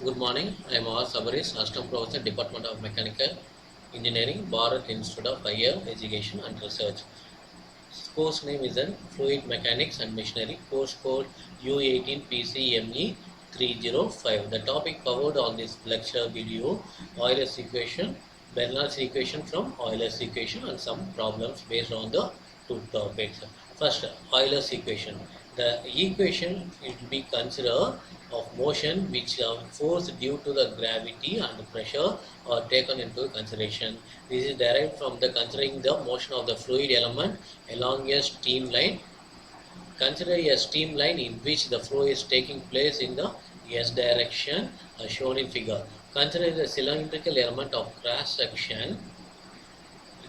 Good morning. I am R.Sabarish, Assistant Professor, Department of Mechanical Engineering, Bharat Institute of Higher Education and Research. Course name is Fluid Mechanics and Machinery, course code U18PCME305. The topic covered on this lecture video: Euler's equation, Bernoullis equation from Euler's equation, and some problems based on the two topics. First, Euler's equation. The equation will be considered of motion which force due to the gravity and pressure are taken into consideration. This is derived from the considering the motion of the fluid element along a streamline. Consider a streamline in which the flow is taking place in the S direction as shown in figure. Consider the cylindrical element of cross section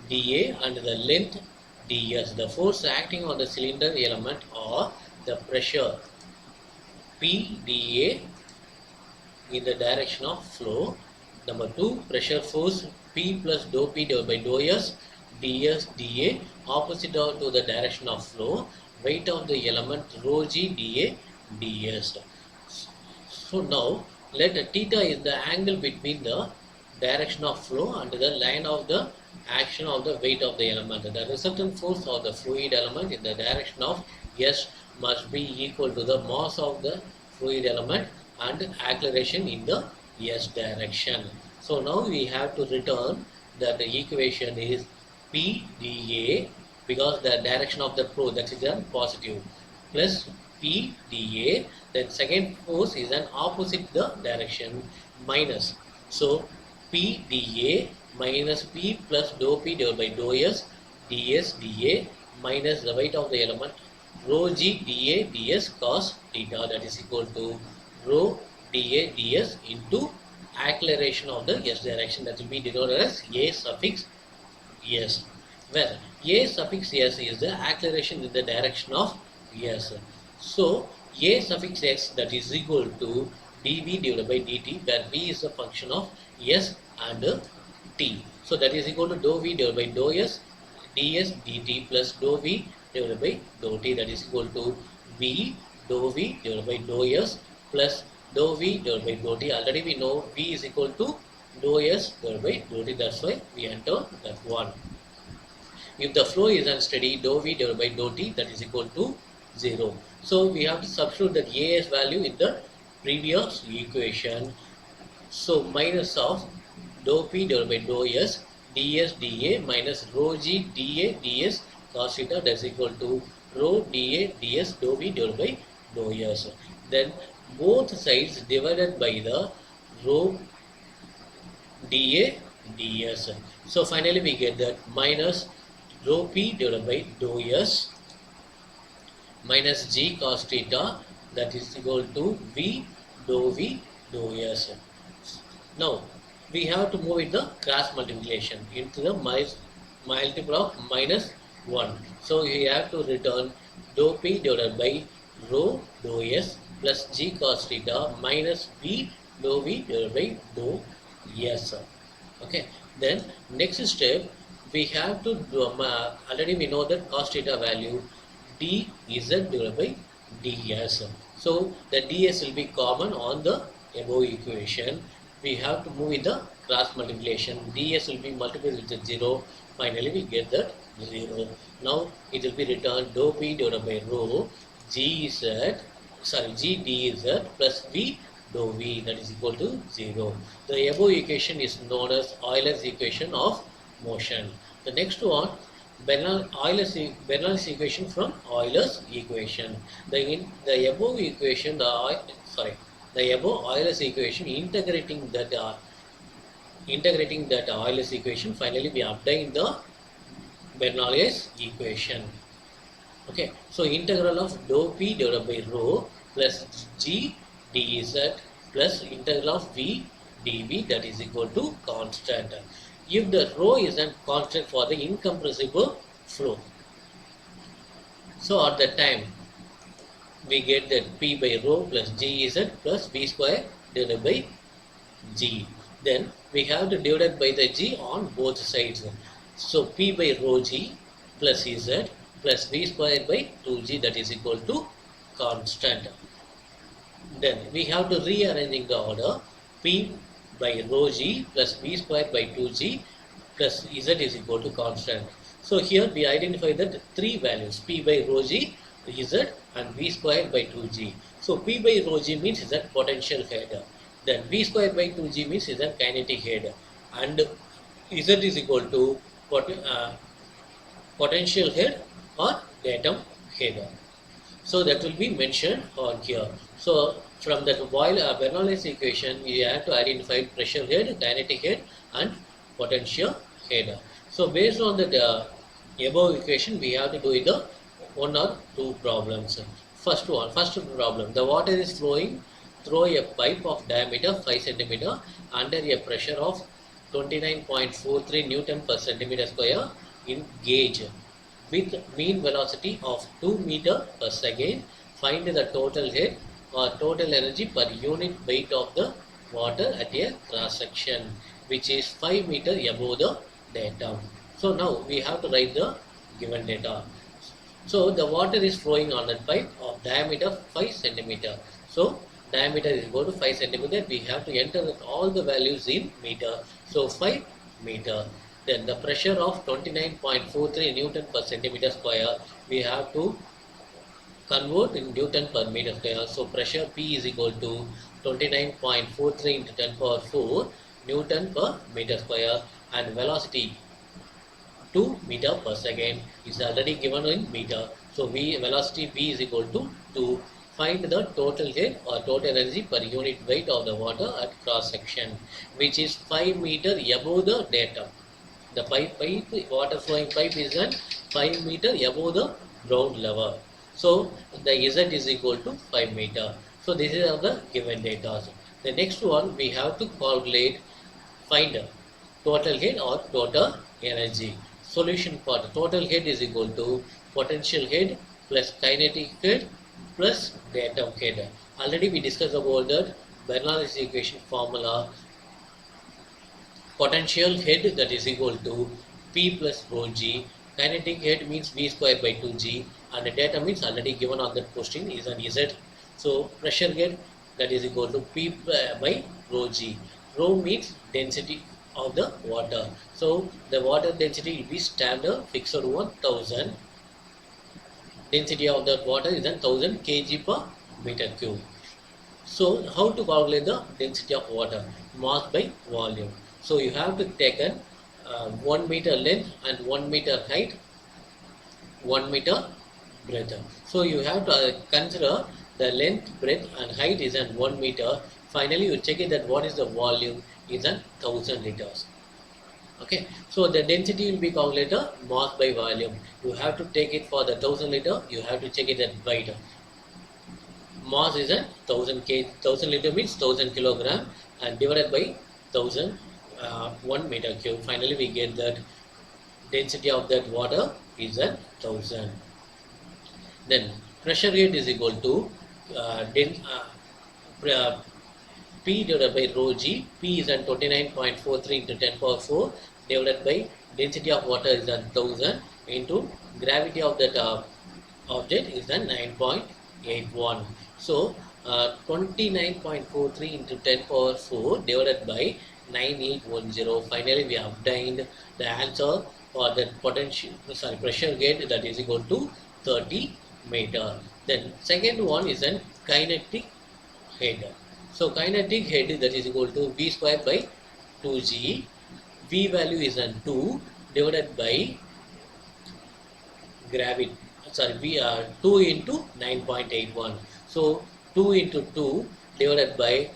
dA and the length ds. The force acting on the cylinder element or the pressure P dA in the direction of flow. Number 2, pressure force P plus dou P divided by dou S ds dA opposite to the direction of flow. Weight of the element rho g dA ds. So now let theta is the angle between the direction of flow and the line of the action of the weight of the element. The resultant force of the fluid element in the direction of S must be equal to the mass of the fluid element and acceleration in the S direction. So now we have to return that the equation is P dA because the direction of the flow, that is a positive, plus P dA, then second force is an opposite the direction, minus. So P dA minus P plus dou P divided by dou S ds dA minus the weight of the element rho g dA ds cos theta, that is equal to rho dA ds into acceleration of the S direction, that will be denoted as A suffix S, where A suffix S is the acceleration in the direction of S. So A suffix x, that is equal to dV divided by dt, where V is a function of S and t. So that is equal to dou V divided by dou S ds dt plus dou V divided by dou t, that is equal to V dou V divided by dou S plus dou V divided by dou t. Already we know V is equal to dou S divided by dou t, that's why we enter that one. If the flow is unsteady, dou V divided by dou t, that is equal to 0. So we have to substitute that A's value in the previous equation. So minus of dou P divided by dou S ds dA minus rho g dA ds cos theta, that is equal to rho dA ds dou V divided by dou S. Then both sides divided by the rho dA ds. So finally we get that minus rho P divided by dou S minus g cos theta, that is equal to V dou V dou S. Now we have to move in the cross multiplication into the multiple of minus 1. So we have to return dou P divided by rho dou S plus g cos theta minus V dou V divided by dou S. Okay. Then next step we have to do, already we know that cos theta value dz divided by ds. So the ds will be common on the above equation. We have to move in the cross multiplication. Ds will be multiplied with the 0. Finally we get that 0. Now it will be returned dou P divided by rho g dz plus V dou V, that is equal to 0. The above equation is known as Euler's equation of motion. The next one, Bernoullis equation from Euler's equation. The above equation, the above Euler's equation, integrating that Euler's equation, finally we obtain the Bernoullis equation. Okay, so integral of dou P divided by rho plus g dz plus integral of V dV, that is equal to constant. If the rho is a constant for the incompressible flow, so at that time we get that P by rho plus gz plus V square divided by g. Then we have to divide by the g on both sides. So P by rho g plus z plus V square by 2g, that is equal to constant. Then we have to rearranging the order. P by rho G plus V square by 2G plus Z is equal to constant. So here we identify that three values, P by rho G, Z and V square by 2G. So P by rho G means Z potential head. Then V square by 2G means Z kinetic head. And Z is equal to potential head or datum head. So that will be mentioned on here. So from that Bernoullis equation, we have to identify pressure head, kinetic head and potential head. So based on the above equation, we have to do the one or two problems. First problem, the water is flowing through a pipe of diameter 5 cm under a pressure of 29.43 Newton per centimeter square in gauge with mean velocity of 2 meter per second. Find the total head or total energy per unit weight of the water at a cross section, which is 5 meter above the datum. So now we have to write the given data. So the water is flowing on a pipe of diameter 5 cm. So diameter is equal to 5 cm. We have to enter all the values in meter. So 5 meter. Then the pressure of 29.43 Newton per centimeter square, we have to convert in Newton per meter square. So pressure P is equal to 29.43 into 10 power 4 Newton per meter square, and velocity 2 meter per second is already given in meter. So velocity V is equal to 2. Find the total head or total energy per unit weight of the water at cross section, which is 5 meter above the datum. The water flowing pipe is at 5 meter above the ground level. So the Z is equal to 5 meter. So this is the given data. The next one, we have to calculate, find total head or total energy. Solution for the total head is equal to potential head plus kinetic head plus datum head. Already we discussed about that Bernoullis equation formula. Potential head, that is equal to P plus rho G. Kinetic head means V square by 2G, and the datum means already given on that question is an Z. So pressure head, that is equal to P by rho G. Rho means density of the water. So the water density will be standard fixed 1000. Density of the water is 1000 kg per meter cube. So how to calculate the density of water? Mass by volume. So you have to take 1 meter length and 1 meter height, 1 meter breadth. So you have to consider the length, breadth and height is at 1 meter. Finally you check it that what is the volume is at 1000 liters. Okay, so the density will be calculated mass by volume. You have to take it for the 1000 liter, you have to check it at weight. Mass is at 1000 kg, 1000 liter means 1000 kilogram, and divided by 1000 1 meter cube. Finally we get that density of that water is at 1000. Then pressure rate is equal to P divided by rho G. P is at 29.43 into 10 power 4 divided by density of water is at 1000 into gravity of that object is at 9.81. So 29.43 into 10 power 4 divided by 9810. Finally we obtained the answer for the pressure gauge, that is equal to 30 meter. Then second one is an kinetic head. So kinetic head, that is equal to V square by 2G. V value is 2 divided by gravity. 2 into 9.81. So 2 into 2 divided by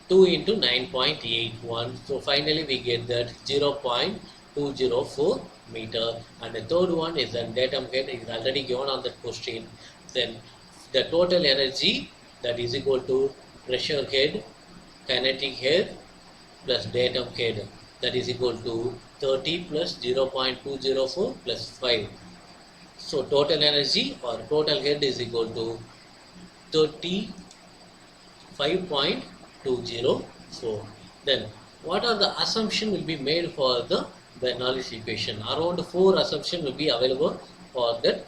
2 into 9.81. So finally we get that 0.204 meter. And the third one is the datum head, is already given on the question. Then the total energy, that is equal to pressure head, kinetic head plus datum head, that is equal to 30 plus 0.204 plus 5. So total energy or total head is equal to 35.204. Then what are the assumptions will be made for the Bernoullis equation? Around 4 assumptions will be available for that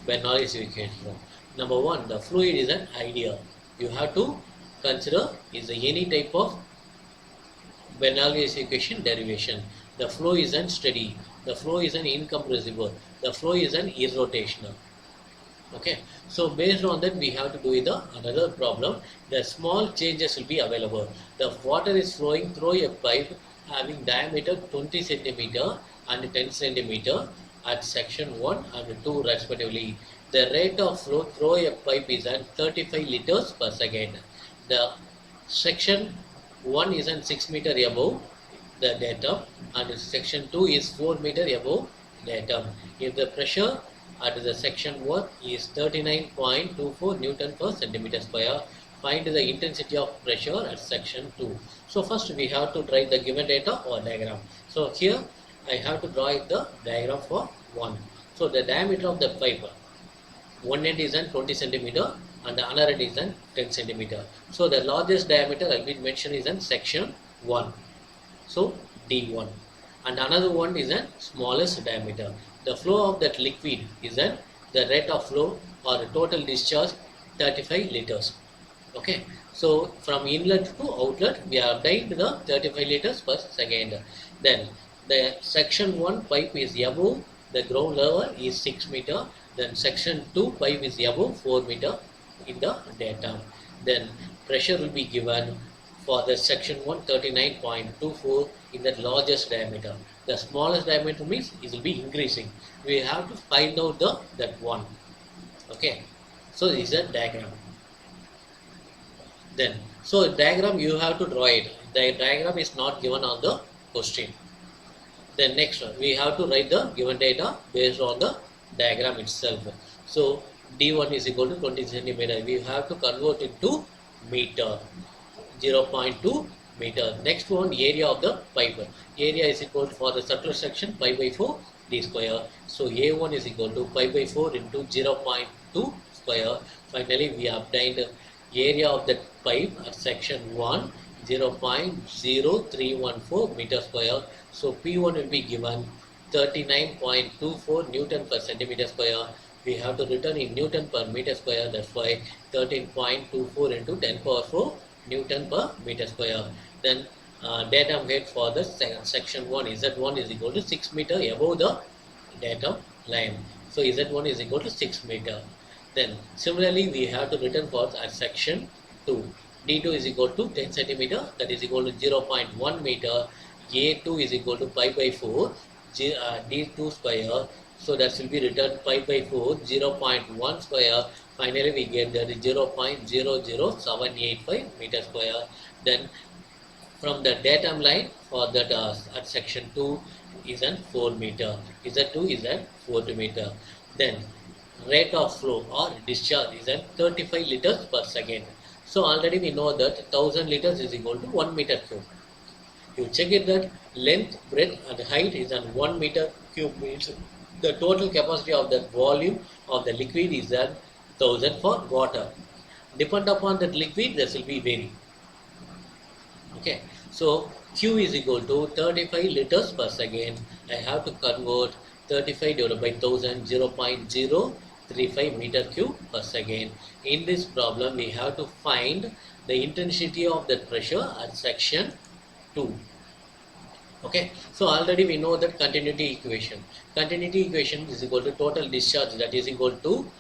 Bernoullis equation. Number 1, the fluid is an ideal. You have to consider is any type of Bernoullis equation derivation. The flow isn't steady. The flow isn't incompressible. The flow isn't irrotational. Okay, so based on that we have to do another problem. The small changes will be available. The water is flowing through a pipe having diameter 20 centimeter and 10 centimeter at section 1 and 2 respectively. The rate of flow through a pipe is at 35 liters per second. The section 1 is at 6 meter above the datum and section 2 is 4 meter above datum. If the pressure at the section 1 is 39.24 Newton per centimeter square, find the intensity of pressure at section 2. So first we have to write the given data or diagram. So here I have to draw the diagram for 1. So the diameter of the pipe, one end is 20 centimeter and the other end is 10 centimeter. So the largest diameter I will mention is in section 1. So D1. And another one is a smallest diameter. The flow of that liquid is the rate of flow or total discharge 35 liters. Okay, so from inlet to outlet we have obtained the 35 liters per second. Then the section 1 pipe is above the ground level is 6 meter. Then section 2 pipe is above 4 meter in the datum. Then pressure will be given for the section 1 39.24 in the largest diameter. The smallest diameter means it will be increasing. We have to find out that one. Okay, so this is a diagram. Then so diagram you have to draw it. The diagram is not given on the question. Then next one we have to write the given data based on the diagram itself. So D1 is equal to 20 centimeter. We have to convert it to meter. 0.2 meter. Next one, area of the pipe. Area is equal to, for the circular section, pi by 4 d square. So A1 is equal to pi by 4 into 0.2 square. Finally, we obtained area of the pipe at section 1, 0.0314 meter square. So P1 will be given 39.24 Newton per centimeter square. We have to return in Newton per meter square. That's why 13.24 into 10 power 4 Newton per meter square. Then datum height for the section 1 Z1 is equal to 6 meter above the datum line. So Z1 is equal to 6 meter. Then similarly we have to return for at section 2. D2 is equal to 10 centimeter, that is equal to 0.1 meter. A2 is equal to pi by 4 D2 square. So that will be returned pi by 4 0.1 square. Finally we get that 0.00785 meter square. Then from the datum line for that at section 2 is at 4 meter. Z2 is at 4 meter. Then rate of flow or discharge is at 35 liters per second. So already we know that 1000 liters is equal to 1 meter cube. You check it that length, breadth and height is at 1 meter cube means the total capacity of the volume of the liquid is at 1000 for water. Depend upon that liquid, this will be vary. Okay, so Q is equal to 35 liters per second. I have to convert 35 divided by 1000, 0.035 meter cube per second. In this problem, we have to find the intensity of the pressure at section 2. Okay, so already we know that continuity equation. Continuity equation is equal to total discharge, that is equal to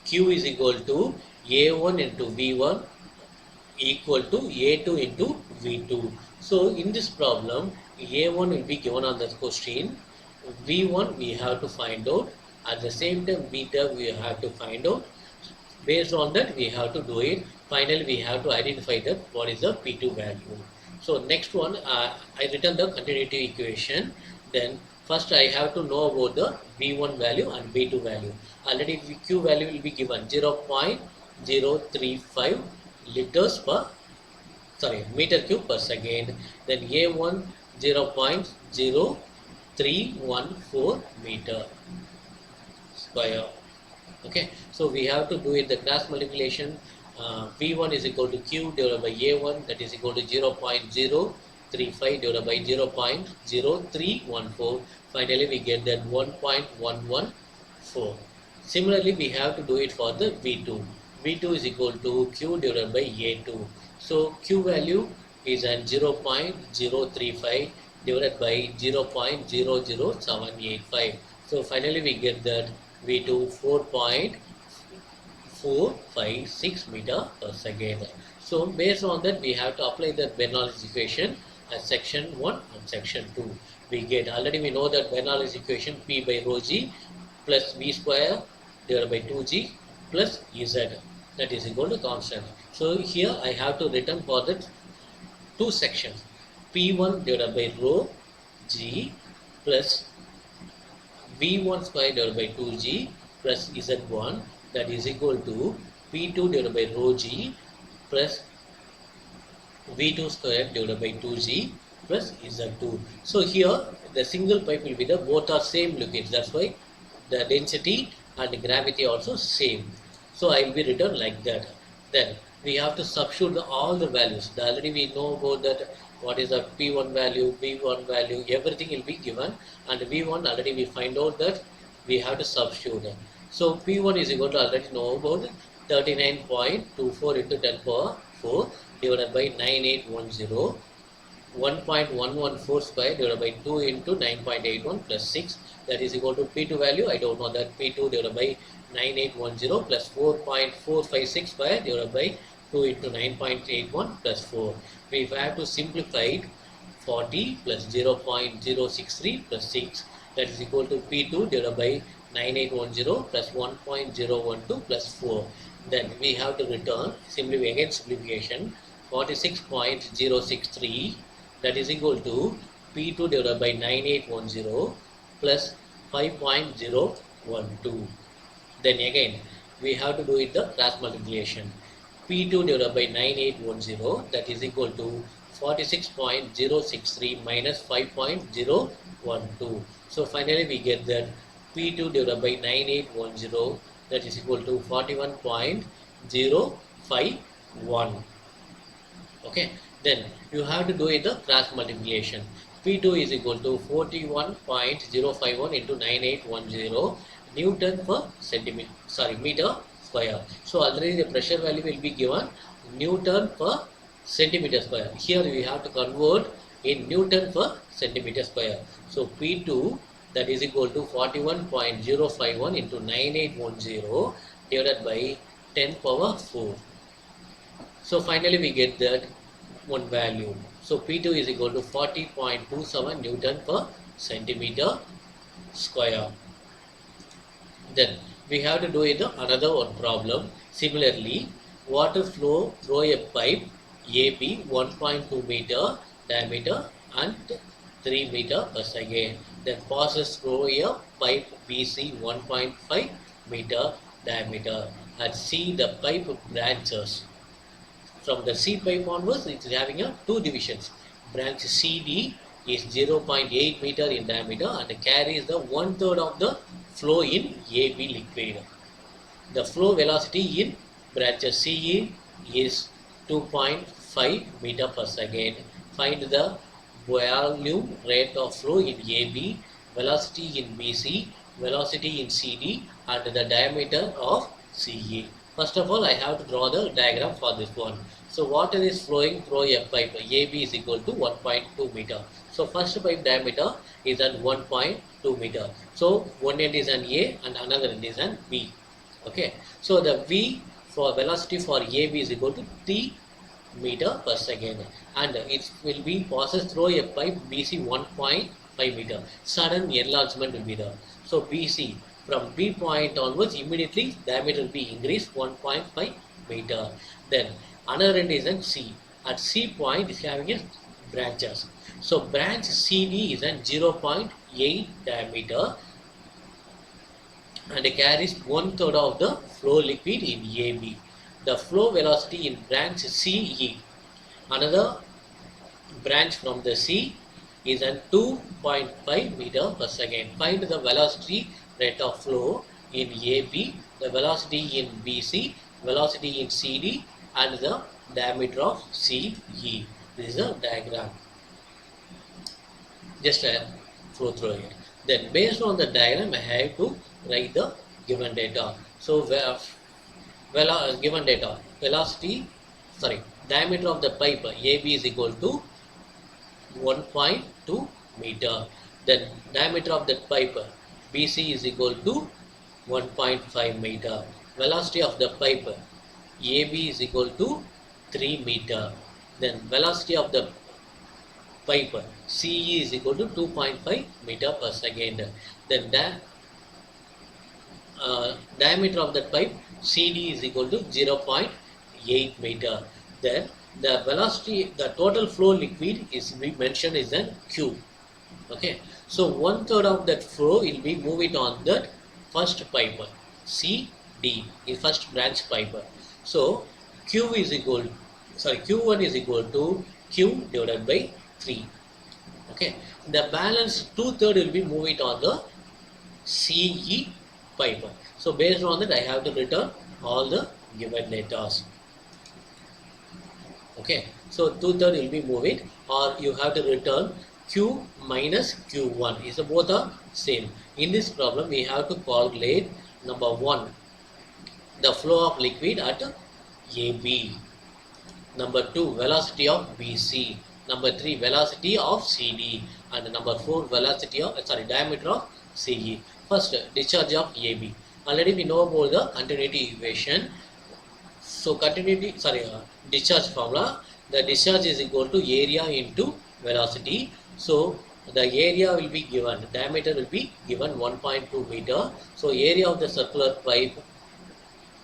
Q is equal to A1 into V1 equal to A2 into V2. So in this problem, A1 will be given on the question, V1 we have to find out, at the same time beta we have to find out. Based on that we have to do it. Finally we have to identify that what is the P2 value. So next one, I written the continuity equation. Then first I have to know about the V1 value and V2 value. Already Q value will be given 0.035 liters per meter cube per second. Then A1 0.0314 meter square. Okay, so we have to do it the cross multiplication. V1 is equal to Q divided by A1, that is equal to 0.035 divided by 0.0314. Finally we get that 1.114. Similarly we have to do it for the V2. V2 is equal to Q divided by A2. So Q value is at 0.035 divided by 0.00785. So finally we get that V2 4.456 meter per second. So based on that we have to apply the Bernoullis equation as section 1 and section 2. We get, already we know that Bernoullis equation P by rho g plus V square divided by 2g plus Z, that is equal to constant. So here I have to written for the two sections, P1 divided by rho g plus V1 square divided by 2g plus Z1, that is equal to P2 divided by rho g plus V2 square divided by 2g plus Z2. So here the single pipe will be the both are same liquids, that's why the density and gravity also same. So I will be written like that. Then we have to substitute all the values. Already we know about that, what is the P1 value, V1 value, everything will be given, and V1 already we find out that we have to substitute. So P1 is equal to, already know about 39.24 into 10 power 4 divided by 9810, 1.114 square divided by 2 into 9.81 plus 6, that is equal to P2 value. I don't know that, P2 divided by 9810 plus 4.456 square divided by 2 into 9.81 plus 4. We have to simplify it, 40 plus 0.063 plus 6, that is equal to P2 divided by 9810 plus 1.012 plus 4. Then we have to return, simply again simplification, 46.063, that is equal to P2 divided by 9810 plus 5.012. Then again we have to do it the cross multiplication, P2 divided by 9810, that is equal to 46.063 minus 5.012. So finally we get that P2 divided by 9810, that is equal to 41.051. Okay, then you have to do it the cross multiplication. P2 is equal to 41.051 into 9810 Newton per centimeter, meter square. So already the pressure value will be given Newton per centimeter square. Here we have to convert in Newton per centimeter square. So P2, that is equal to 41.051 into 9810 divided by 10 power 4. So finally we get that one value. So P2 is equal to 40.27 Newton per centimeter square. Then we have to do it another one problem. Similarly, water flow through a pipe AB 1.2 meter diameter and 3 meter per second. Then passes through a pipe BC 1.5 meter diameter. At C the pipe branches. From the C pipe onwards, it is having two divisions. Branch CD is 0.8 meter in diameter and carries the 1/3 of the flow in AB liquid. The flow velocity in branch CE is 2.5 meter per second. Find the volume rate of flow in AB, velocity in BC, velocity in CD, and the diameter of CE. First of all, I have to draw the diagram for this one. So water is flowing through a pipe. AB is equal to 1.2 meter. So first pipe diameter is at 1.2 meter. So one end is an A and another end is an B. Okay. So the V for velocity for AB is equal to 3 meter per second, and it will be passes through a pipe BC 1.5 meter. Sudden enlargement will be there. So BC from B point onwards, immediately diameter will be increased 1.5 meter. Then another end is in C. At C point is having a branches. So branch CD is at 0.8 diameter and carries 1/3 of the flow liquid in AB. The flow velocity in branch CE. Another branch from the C is at 2.5 meter per second. Find the velocity rate of flow in AB, the velocity in BC, velocity in CD, and the diameter of CE. This is a diagram. Just flow through it. Then based on the diagram, I have to write the given data. So given data, diameter of the pipe AB is equal to 1.2 meter. Then diameter of that pipe BC is equal to 1.5 meter. Velocity of the pipe AB is equal to 3 meter. Then velocity of the pipe CE is equal to 2.5 meter per second. Then diameter of that pipe CD is equal to 0.8 meter. Then the velocity, the total flow liquid is mentioned is an Q. Okay, so 1/3 of that flow will be moved on that first pipe CD, is first branch pipe. So Q is equal, Q1 is equal to Q divided by 3. Okay, the balance 2/3 will be moved on the CE pipe. So based on that, I have to return all the given data. Okay, so 2/3 will be moved, or you have to return Q minus Q1. Is both are same. In this problem, we have to calculate number 1, the flow of liquid at AB. Number 2, velocity of BC. Number 3, velocity of CD. And number 4, velocity of diameter of CE. First, discharge of AB. Already we know about the continuity equation. So discharge formula. The discharge is equal to area into velocity. So the area will be given, diameter will be given 1.2 meter. So area of the circular pipe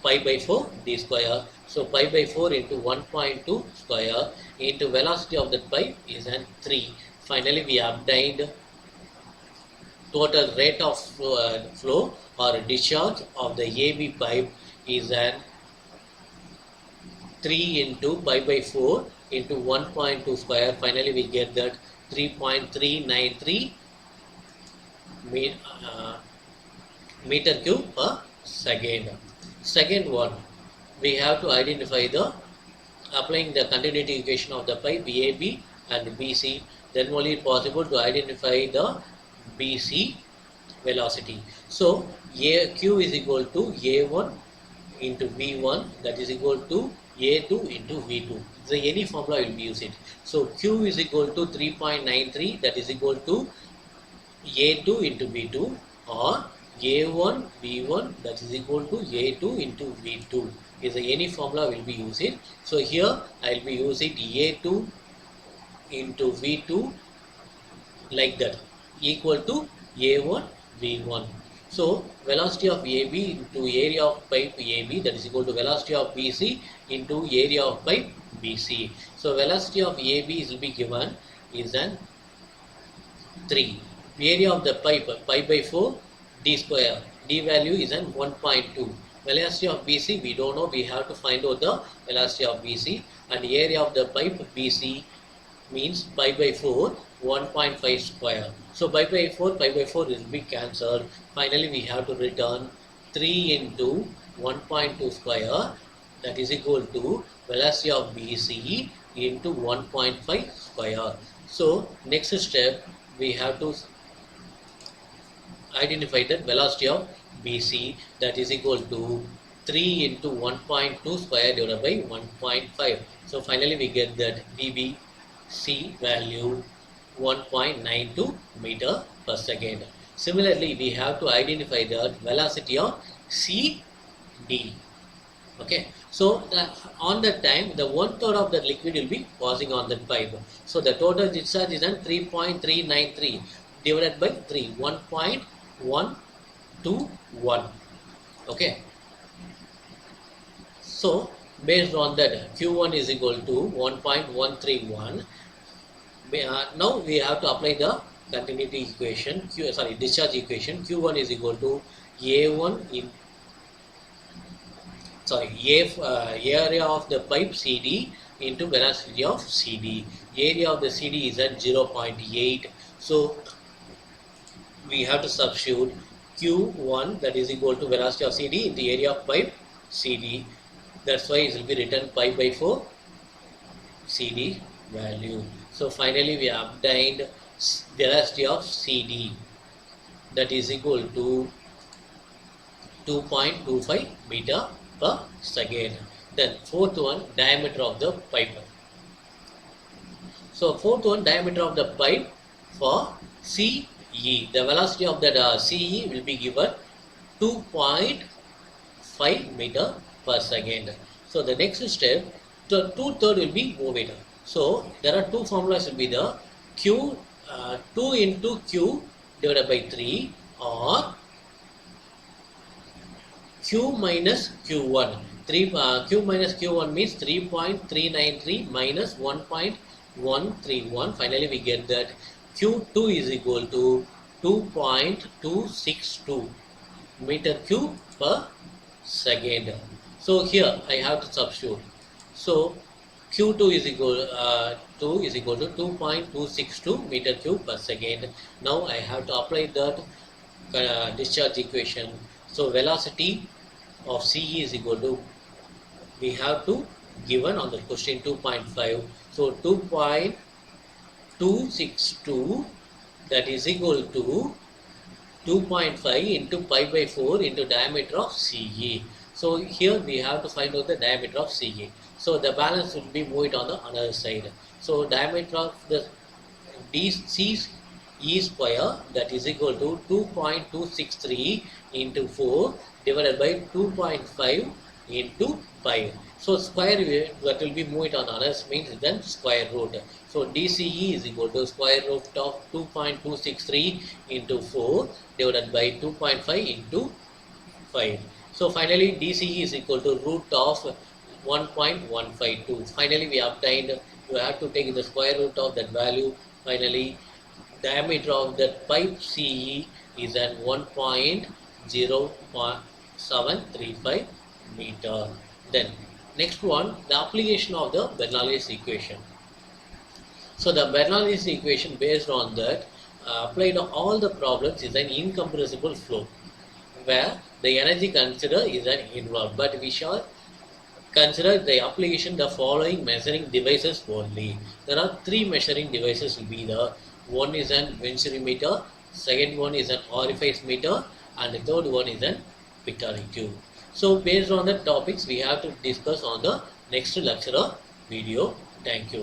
pi by 4 d square. So pi by 4 into 1.2 square into velocity of the pipe is an 3. Finally, we obtained total rate of flow or discharge of the AB pipe is an 3 into pi by 4 into 1.2 square. Finally, we get that 3.393 meter cube per second. Second one, we have to identify applying the continuity equation of the pipe AB and BC. Then only possible to identify the BC velocity. So Q is equal to A1 into V1, that is equal to A2 into V2. So any formula will be used. So Q is equal to 3.93, that is equal to A2 into V2, or A1 V1, that is equal to A2 into V2. Is any formula will be used. So here I will be using A2 into V2 like that, equal to A1 V1. So velocity of AB into area of pipe AB, that is equal to velocity of BC into area of pipe BC. So velocity of AB will be given is an 3. Area of the pipe pi by 4 d square. D value is an 1.2. Velocity of BC we don't know. We have to find out the velocity of BC, and area of the pipe BC means pi by 4 1.5 square. So pi by 4 will be cancelled. Finally, we have to return 3 into 1.2 square, that is equal to velocity of BC into 1.5 square. So next step, we have to identify the velocity of BC, that is equal to 3 into 1.2 square divided by 1.5. So finally we get that BC value 1.92 meter per second. Similarly, we have to identify the velocity of CD. Okay, so on that time, the 1/3 of the liquid will be passing on that pipe. So the total discharge is at 3.393 divided by 3, 1.121. Okay, so based on that, Q1 is equal to 1.131. Now we have to apply the continuity equation, discharge equation. Q1 is equal to A1 in area of the pipe CD into velocity of CD. Area of the CD is at 0.8. So we have to substitute Q1, that is equal to velocity of CD in the area of pipe CD. That's why it will be written pi by 4 CD value. So finally we obtained velocity of CD, that is equal to 2.25 meter per second. Then fourth one, diameter of the pipe. So fourth one, diameter of the pipe for CE. The velocity of that CE will be given 2.5 meter per second. So the next step, the 2/3 will be move meter. So there are two formulas will be the Q 2 into Q divided by 3 or Q minus Q1. Q minus Q1 means 3.393 minus 1.131. Finally, we get that Q2 is equal to 2.262 meter cube per second. So here I have to substitute. So Q2 is equal to 2.262 meter cube per second. Now I have to apply that discharge equation. So velocity of CE is equal to, we have to given on the question 2.5. So 2.262, that is equal to 2.5 into pi by 4 into diameter of CE. So here we have to find out the diameter of CE. So the balance will be moved on the other side. So diameter of the DC E square, that is equal to 2.263 into 4 divided by 2.5 into pi. So square that will be moved on others means then square root. So DCE is equal to square root of 2.263 into 4 divided by 2.5 into 5. So finally DCE is equal to root of 1.152. Finally we obtained, you have to take the square root of that value. Finally diameter of that pipe CE is at 1.0735 meter. Then next one, the application of the Bernoullis equation. So the Bernoullis equation based on that applied on all the problems is an incompressible flow where the energy considered is an involved, but we shall consider the application the following measuring devices only. There are three measuring devices will be the one is an venturimeter, second one is an orifice meter, and the third one is an Pittari tube. So based on the topics we have to discuss on the next lecture video. Thank you.